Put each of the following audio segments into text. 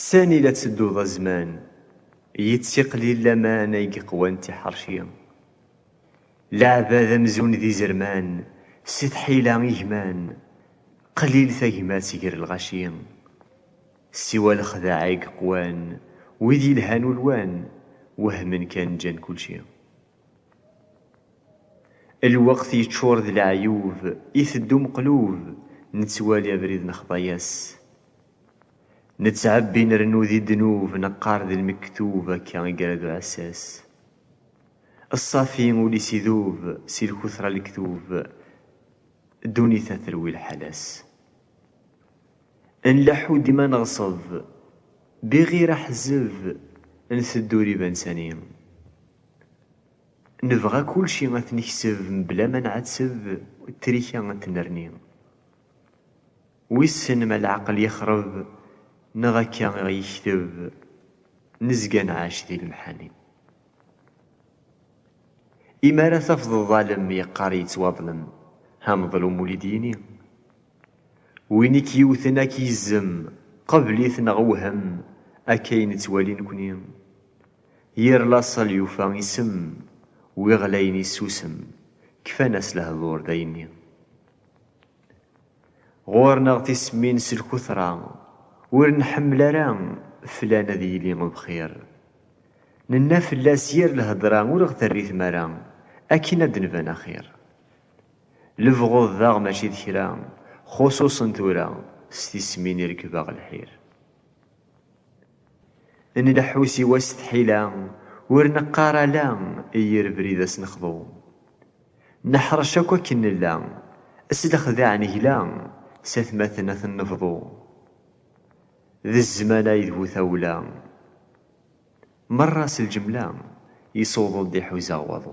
ساني لا تسدوض زمان يتسقلي لامان يقوان تحرشيا لعبة مزون ذي زرمان ست حيلة يهمان قليل ثقمات سيقر الغشيا سوى الخداع يقوان وذي الهان والوان وهم كان جان كل شيء. الوقت يتشور ذي العيوب يثدو مقلوب نتوالي بريد نخضياس نتعبي نرنو ذي الذنوب نقار ذي المكتوبة كان قردو عساس الصافي ولي سيذوب سي الكثرة الكتوب دوني تثروي الحلاس نلحو ديما نغصب بغير حزب نثدو ريبان سنين نبغى كل شي غتنكسب بلا ما نعتسب التريكة غتنرني ويسن ما العقل يخرب نغاكا غيكتب نزقا نعاش ذي المحاني إما لا تفض الظالم يقاري يتواظلم هم ظلم ولديني وينك يوثنا كيزم قبل يثنغوهم أكاين توالي نكوني يرلاص اليوفا يسم ويغلين يسوسم كفانا سلهضور دايني غورنا غتسمين سلكثرة ورنحمل راه فلان ذي لي بخير ننا فلاس ير الهضرة ورغتريث مرا أكينا دنفنا خير لفغوض ذاغ ماشي ذكرا خصوصا ثورا ستسمين يركباغ الحير ان لحوسي واستحيلا ورنقارا لا اير بريدا سنخضو نحرش اكوا كن لا اسلخ ذا عنه لا سثمثنا ثنفضو ذي الزمان يذهو ثولا مرة الجملة يصوضو دي حوزا وضو.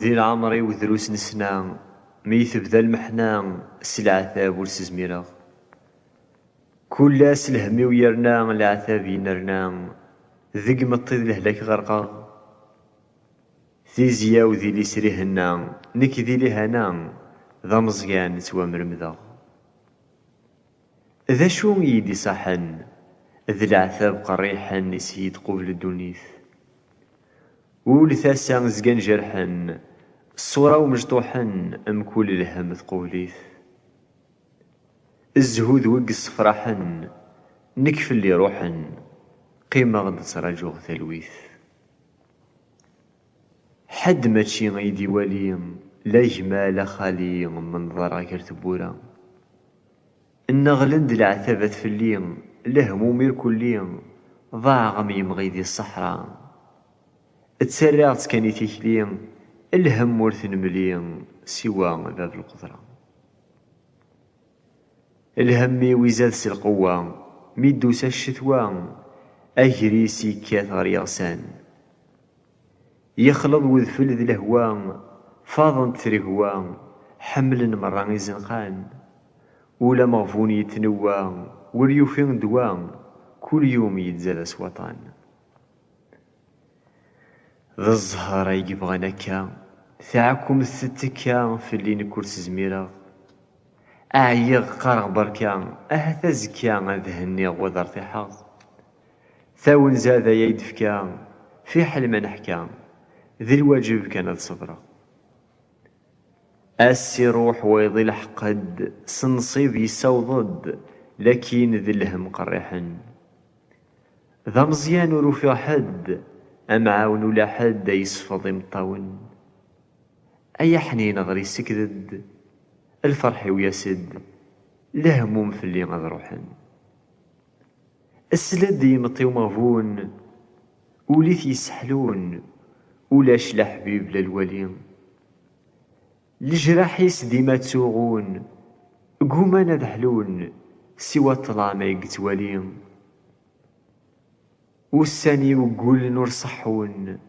ذي العمري وذروس نسنا ميث بذا المحنا العذاب والسزميرة كل الهمي ويرنا العذاب ينرنا ذق مطيد لهلاك غرقا ذي زيا وذي لي سريهنا نك ذي لهنا ذا مزيان توا مرمذا ذا شو يدي صحن ذي العذاب قريحا نسيد قبل الدنيث ولثاسا زقان جرحا الصورة ومجطوحا أم كل الهم ثقوليث الزهود وقص فرحا نكف اللي روحا قيمة غد تراجو ثلويث حد ماشي غيدي ولي لا جمال خالي من ضرا كرتبورا النغلند العتبة في الليم لهمومير كليم ضاع غميم غيدي الصحراء تسرعت كاني تكليم الهم ورث مليم سوى باب القدرة الهم ويزاد سي القوة ميدوس الشتوى أجريسي كاثر يغسان يخلط وذفل ذي الهوام فاضن تريهوام حمل مرة يزنقان ولا مغفون يتنوى وريوفين دوام كل يوم يتزاد سوطان ذا الزهر يبغى نكا ثاعكم الستكا في اللي نكرس زميرة أعيغ قرغ بركا أهتا زكا ذهني وذر حظ ثاون زاد يدفكا في حلم نحكا ذي الواجب كانت صبرة أسي روح ويضي الحقد سنصيب يسوضد لكن ذي الهم قريحا ذا مزيان وروفي حد أمعاون ولا حد يصفض مطاون أي حنين غري سكدد الفرح ويسد لهموم في اللي غضروحن السلد يمطي ومغفون وليث يسحلون ولاش لحبيب للوليم الجراحيس ديما تسوغون قوما نذحلون سوى الطلامة يقتواليم والساني وقول نور صحون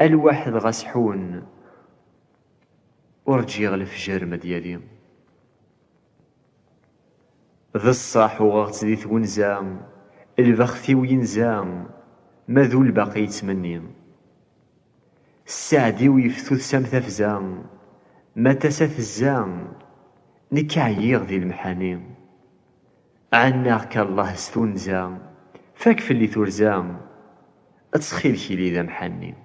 الواحد غسحون ورجي غلف جرم دياليم ذا الصاح وغغت ذي ثونزام البختي وينزام ماذو الباقي يتمنيم السعدي ويفتو سمث فزام ما تساث الزام نكعيغ ذي المحانيم عناك الله ستونزام فاك في اللي ترزام اتسخيل كيلي ذا محني